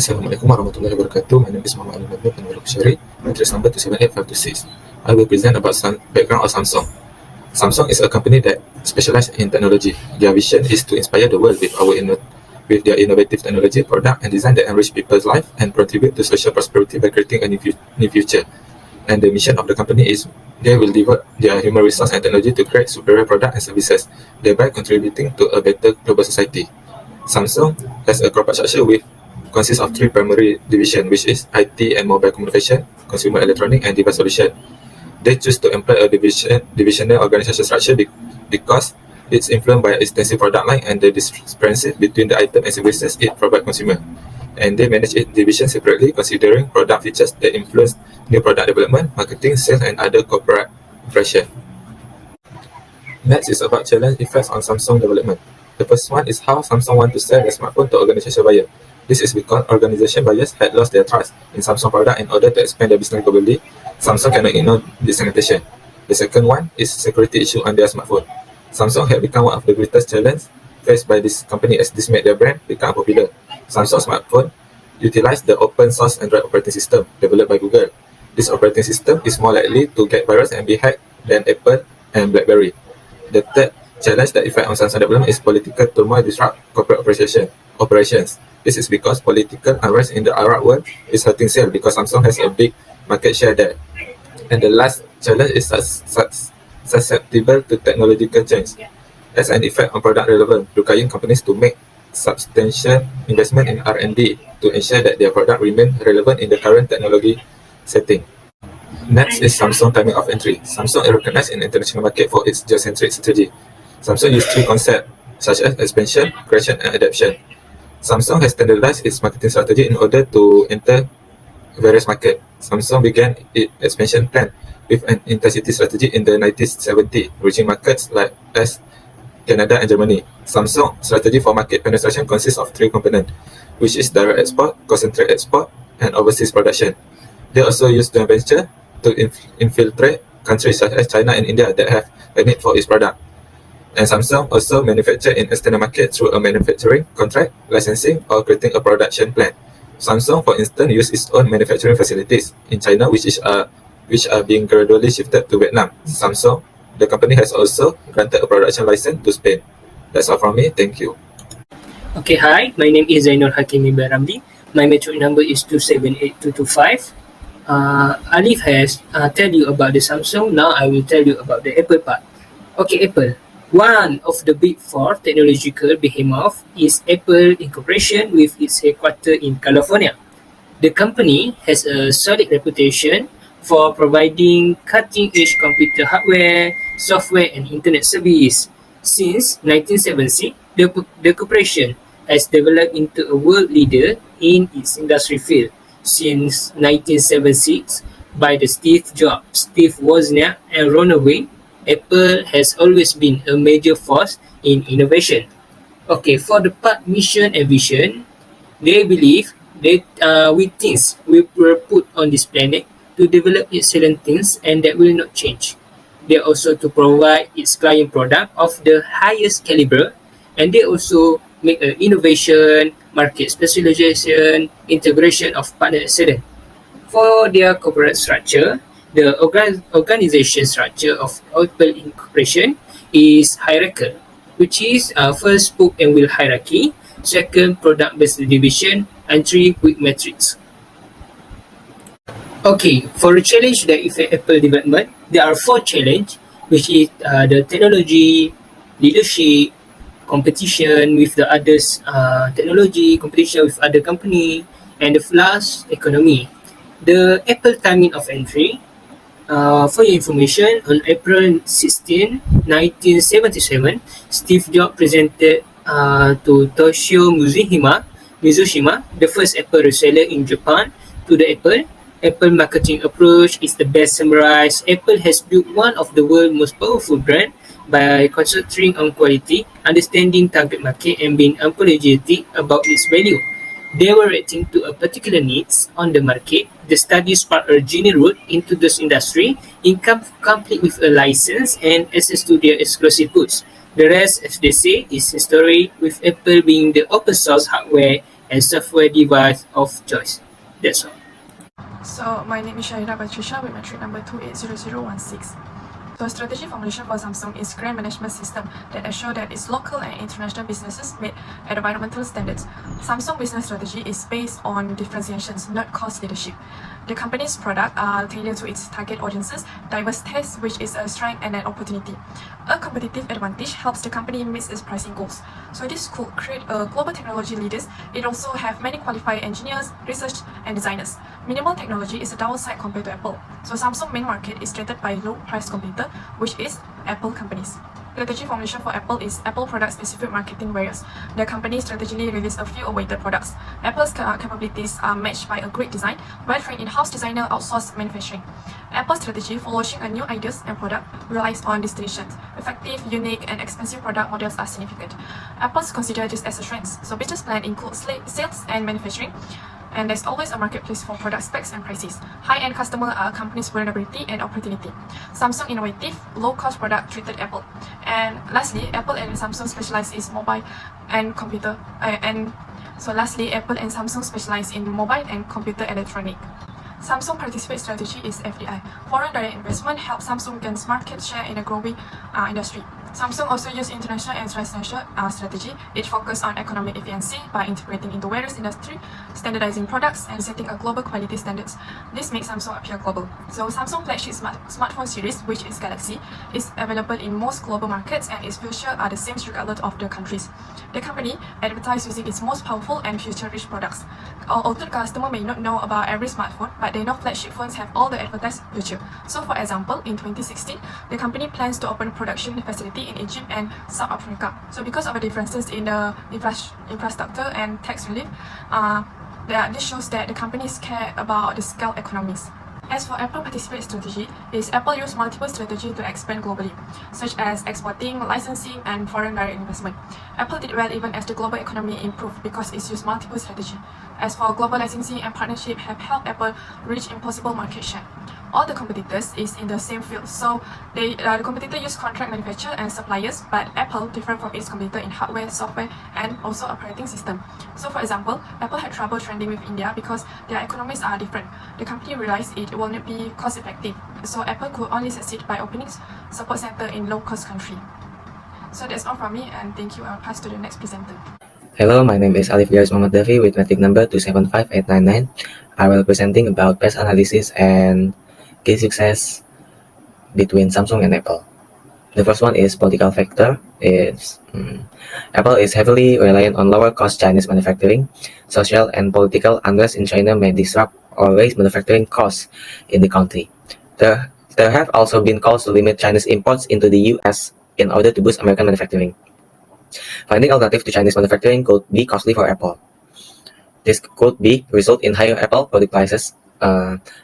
Assalamualaikum warahmatullahi wabarakatuh. My name is Muhammad Al-Madnun and Shari. Address number 278526. I will present about some background of Samsung. Samsung is a company that specializes in technology. Their vision is to inspire the world with their innovative technology, product, and design that enrich people's life and contribute to social prosperity by creating a new future. And the mission of the company is they will devote their human resource and technology to create superior products and services, thereby contributing to a better global society. Samsung has a corporate structure consists of three primary divisions, which is IT and mobile communication, consumer electronic, and device solution. They choose to employ a divisional organization structure because it's influenced by extensive product line and the discrepancy between the item and services it provides consumer. And they manage each division separately, considering product features that influence new product development, marketing, sales, and other corporate operation. Next is about challenge effects on Samsung development. The first one is how Samsung want to sell their smartphone to organization buyer. This is because organization buyers had lost their trust in Samsung product. In order to expand their business globally, Samsung cannot ignore this segmentation. The second one is security issue on their smartphone. Samsung had become one of the greatest challenges faced by this company as this made their brand become popular. Samsung smartphone utilize the open source Android operating system developed by Google. This operating system is more likely to get virus and be hacked than Apple and BlackBerry. The third challenge that affects on Samsung development is political turmoil disrupt corporate operations. This is because political unrest in the Arab world is hurting sales because Samsung has a big market share there. And the last challenge is susceptible to technological change. As an effect on product relevance, requiring companies to make substantial investment in R&D to ensure that their product remain relevant in the current technology setting. Next is Samsung timing of entry. Samsung is recognized in the international market for its geocentric strategy. Samsung uses three concepts such as expansion, creation, and adaptation. Samsung has standardized its marketing strategy in order to enter various markets. Samsung began its expansion plan with an intensity strategy in the 1970s, reaching markets like Canada and Germany. Samsung strategy for market penetration consists of three components, which is direct export, concentrate export, and overseas production. They also use joint venture to infiltrate countries such as China and India that have a need for its product. And Samsung also manufactures in external market through a manufacturing contract, licensing, or creating a production plan. Samsung, for instance, uses its own manufacturing facilities in China, which are being gradually shifted to Vietnam. Samsung, the company, has also granted a production license to Spain. That's all from me. Thank you. Okay, hi. My name is Zainul Hakimi Baramdi. My metric number is 278225. Alif has tell you about the Samsung. Now I will tell you about the Apple part. Okay, Apple. One of the big four technological behemoths is Apple Incorporation with its headquarters in California. The company has a solid reputation for providing cutting-edge computer hardware, software, and internet service. Since 1970, the corporation has developed into a world leader in its industry field. Since 1976, by the Steve Jobs, Steve Wozniak, and Ronald Wayne, Apple has always been a major force in innovation. Okay, for the part mission and vision, they believe that with things we were put on this planet to develop excellent things and that will not change. They also to provide its client product of the highest caliber, and they also make an innovation, market specialization, integration of partner excellence. For their corporate structure, the organization structure of Apple Incorporation is hierarchical, which is first spoke and wheel hierarchy, second product-based division, and three quick metrics. Okay, for the challenge that affect Apple development, there are four challenges, which is the technology, leadership, competition with the others, technology, competition with other company, and the last, economy. The Apple timing of entry. For your information, on April 16, 1977, Steve Jobs presented to Toshio Mizushima, the first Apple reseller in Japan, to the Apple marketing approach is the best summarized. Apple has built one of the world's most powerful brands by concentrating on quality, understanding target market, and being unapologetic about its value. They were reacting to a particular needs on the market. The study sparked a genuine route into this industry, income complete with a license and access to their exclusive goods. The rest, as they say, is history, with Apple being the open source hardware and software device of choice. That's all. So my name is Shahira Patricia with metric number 280016. So strategy formulation for Samsung is grant management system that ensure that its local and international businesses meet environmental standards. Samsung business strategy is based on differentiations, not cost leadership. The company's product are tailored to its target audiences, diverse tastes, which is a strength and an opportunity. A competitive advantage helps the company meet its pricing goals. So this could create a global technology leaders. It also have many qualified engineers, research, and designers. Minimal technology is a downside compared to Apple. So Samsung main market is threatened by low price competitor, which is Apple companies. Strategy formulation for Apple is Apple product-specific marketing barriers. The company strategically released a few awaited products. Apple's capabilities are matched by a great design, well-trained in-house designer outsourced manufacturing. Apple's strategy for launching a new ideas and product relies on distinctions. Effective, unique, and expensive product models are significant. Apple's consider this as a strength, so business plan includes sales and manufacturing, and there's always a marketplace for product specs and prices. High-end customer are a company's vulnerability and opportunity. Samsung innovative, low-cost product treated Apple. And lastly, Apple and Samsung specialize in mobile and computer. Apple and Samsung specialize in mobile and computer electronic. Samsung participate strategy is FDI. Foreign direct investment helps Samsung gain market share in a growing industry. Samsung also use international and transnational strategy. It focus on economic efficiency by integrating into various industry, standardizing products, and setting a global quality standards. This makes Samsung appear global. So Samsung flagship smartphone series, which is Galaxy, is available in most global markets, and its features are the same regardless of the countries. The company advertises using its most powerful and future-rich products. Although customer may not know about every smartphone, but they know flagship phones have all the advertised features. So for example, in 2016, the company plans to open a production facility in Egypt and South Africa. So because of the differences in the infrastructure and tax relief, this shows that the companies care about the scale economies. As for Apple participate strategy, Apple use multiple strategies to expand globally, such as exporting, licensing, and foreign direct investment. Apple did well even as the global economy improved because it used multiple strategies. As for global licensing and partnership have helped Apple reach impossible market share. All the competitors is in the same field, so the competitor use contract manufacturer and suppliers, but Apple different from its competitor in hardware, software, and also operating system. So for example, Apple had trouble trending with India because their economies are different. The company realized it will not be cost effective, so Apple could only succeed by opening support center in low cost country. So that's all from me, and thank you. I'll pass to the next presenter. Hello, my name is Alif Yas Muhammad Davi with metric number 275899. I will presenting about best analysis and key success between Samsung and Apple. The first one is political factor. Apple is heavily reliant on lower cost Chinese manufacturing. Social and political unrest in China may disrupt or raise manufacturing costs in the country. There have also been calls to limit Chinese imports into the US in order to boost American manufacturing. Finding alternative to Chinese manufacturing could be costly for Apple. This could result in higher Apple product prices.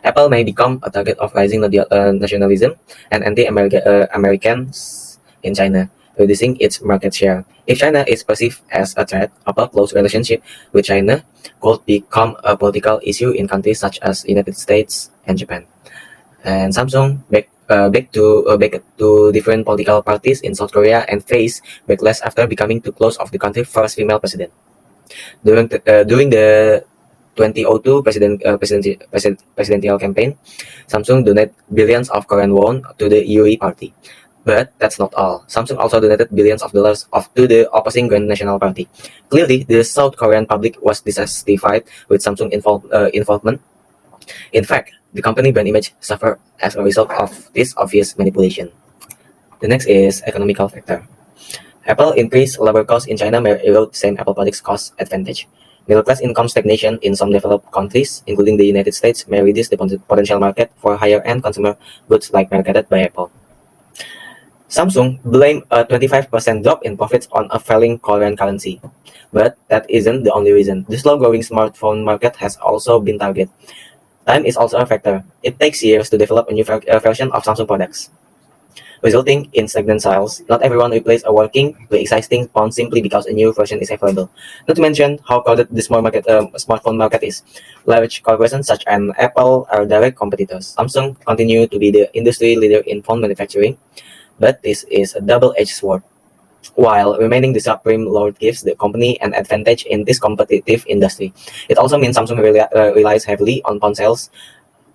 Apple may become a target of rising nationalism and anti-Americans in China, reducing its market share. If China is perceived as a threat, Apple's close relationship with China could become a political issue in countries such as United States and Japan. And Samsung back to different political parties in South Korea and faced backlash after becoming too close of the country's first female president. During the 2002 presidential campaign, Samsung donated billions of Korean won to the URI party. But that's not all. Samsung also donated billions of dollars to the opposing Grand National Party. Clearly, the South Korean public was dissatisfied with Samsung involvement. In fact, the company brand image suffered as a result of this obvious manipulation. The next is economical factor. Apple increased labor costs in China may erode same Apple products cost advantage. Middle-class income stagnation in some developed countries, including the United States, may reduce the potential market for higher-end consumer goods like marketed by Apple. Samsung blamed a 25% drop in profits on a falling Korean currency. But that isn't the only reason. The slow-growing smartphone market has also been targeted. Time is also a factor. It takes years to develop a new version of Samsung products, resulting in stagnant sales. Not everyone replaces a working, pre-existing phone simply because a new version is available. Not to mention how crowded the smartphone market is. Large corporations such as Apple are direct competitors. Samsung continue to be the industry leader in phone manufacturing, but this is a double-edged sword. while remaining the supreme lord gives the company an advantage in this competitive industry. It also means Samsung relies heavily on phone sales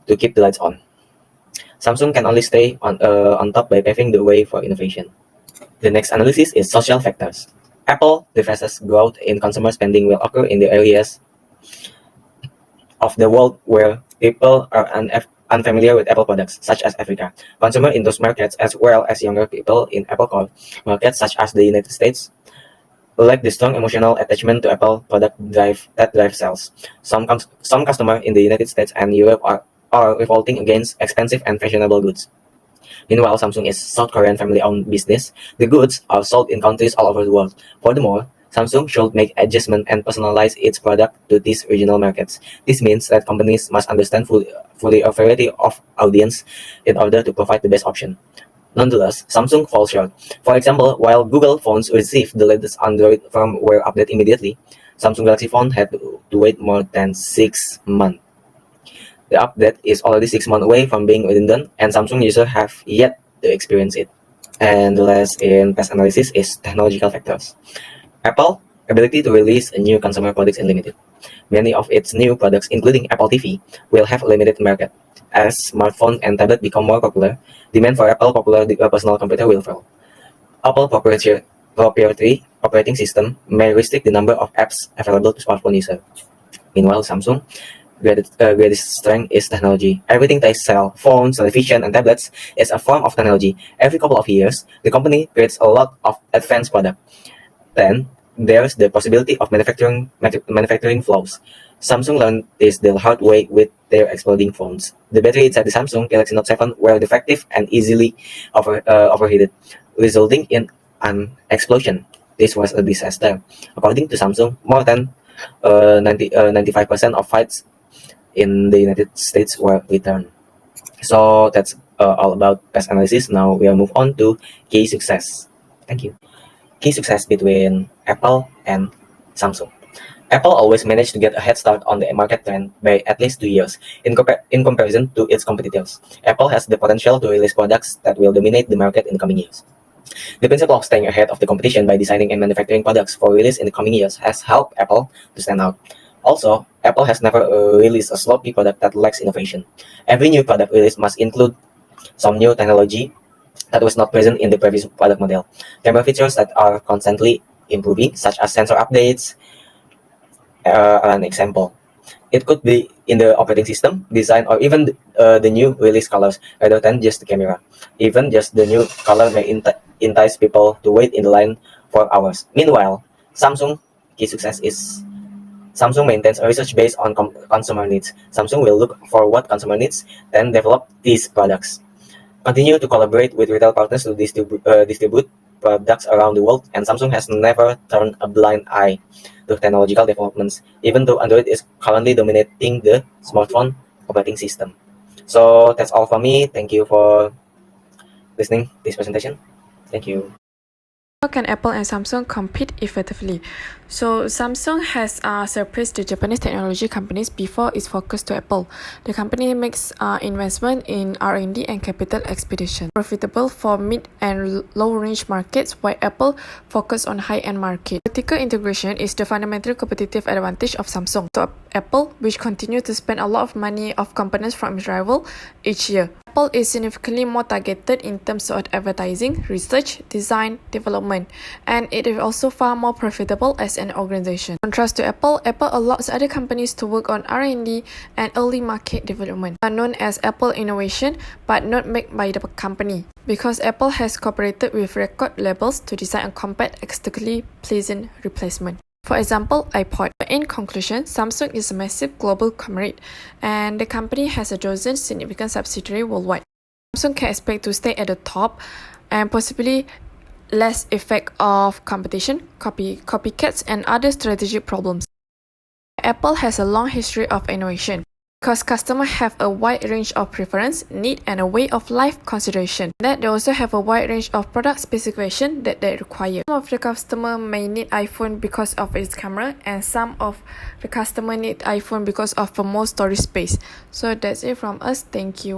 to keep the lights on. Samsung can only stay on top by paving the way for innovation. The next analysis is social factors. Apple, the fastest growth in consumer spending will occur in the areas of the world where people are unfamiliar with Apple products, such as Africa. Consumers in those markets, as well as younger people in Apple core markets, such as the United States, lack the strong emotional attachment to Apple product that drive sales. Some customers in the United States and Europe are revolting against expensive and fashionable goods. Meanwhile, Samsung is South Korean family-owned business. The goods are sold in countries all over the world. Furthermore, Samsung should make adjustments and personalize its product to these regional markets. This means that companies must understand fully a variety of audience in order to provide the best option. Nonetheless, Samsung falls short. For example, while Google phones receive the latest Android firmware update immediately, Samsung Galaxy phone had to wait more than 6 months. The update is already 6 months away from being redundant, and Samsung users have yet to experience it. And the last in past analysis is technological factors. Apple ability to release a new consumer products is limited. Many of its new products, including Apple TV, will have a limited market. As smartphone and tablet become more popular, demand for Apple popular personal computer will fall. Apple proprietary operating system may restrict the number of apps available to smartphone users. Meanwhile, Samsung greatest strength is technology. Everything they sell, phones, television, and tablets, is a form of technology. Every couple of years, the company creates a lot of advanced products. Then, there's the possibility of manufacturing flaws. Samsung learned this the hard way with their exploding phones. The battery inside the Samsung Galaxy Note 7 were defective and easily overheated, resulting in an explosion. This was a disaster. According to Samsung, more than 95% of fights in the United States were returned. So that's all about past analysis. Now we'll move on to key success. Thank you. Key success between Apple and Samsung. Apple always managed to get a head start on the market trend by at least 2 years in comparison to its competitors. Apple has the potential to release products that will dominate the market in the coming years. The principle of staying ahead of the competition by designing and manufacturing products for release in the coming years has helped Apple to stand out. Also, Apple has never released a sloppy product that lacks innovation. Every new product release must include some new technology that was not present in the previous product model. Camera features that are constantly improving, such as sensor updates, are an example. It could be in the operating system, design, or even the new release colors, rather than just the camera. Even just the new color may entice people to wait in the line for hours. Meanwhile, Samsung key success is Samsung maintains a research based on consumer needs. Samsung will look for what consumer needs, then develop these products. Continue to collaborate with retail partners to distribute products around the world, and Samsung has never turned a blind eye to technological developments, even though Android is currently dominating the smartphone operating system. So that's all for me. Thank you for listening to this presentation. Thank you. How can Apple and Samsung compete effectively? So Samsung has surpassed the Japanese technology companies before its focus to Apple. The company makes investment in R&D and capital expenditure, profitable for mid and low-range markets, while Apple focus on high-end market. Vertical integration is the fundamental competitive advantage of Samsung. So Apple, which continues to spend a lot of money of components from its rival each year. Apple is significantly more targeted in terms of advertising, research, design, development, and it is also far more profitable as an organization. In contrast to Apple, Apple allows other companies to work on R&D and early market development, are known as Apple Innovation, but not made by the company, because Apple has cooperated with record labels to design a compact, aesthetically pleasant replacement. For example, iPod. In conclusion, Samsung is a massive global conglomerate, and the company has a dozen significant subsidiaries worldwide. Samsung can expect to stay at the top and possibly less effect of competition, copycats, and other strategic problems. Apple has a long history of innovation, because customers have a wide range of preference, need, and a way of life consideration. That they also have a wide range of product specification that they require. Some of the customer may need iPhone because of its camera, and some of the customer need iPhone because of the more storage space. So that's it from us. Thank you.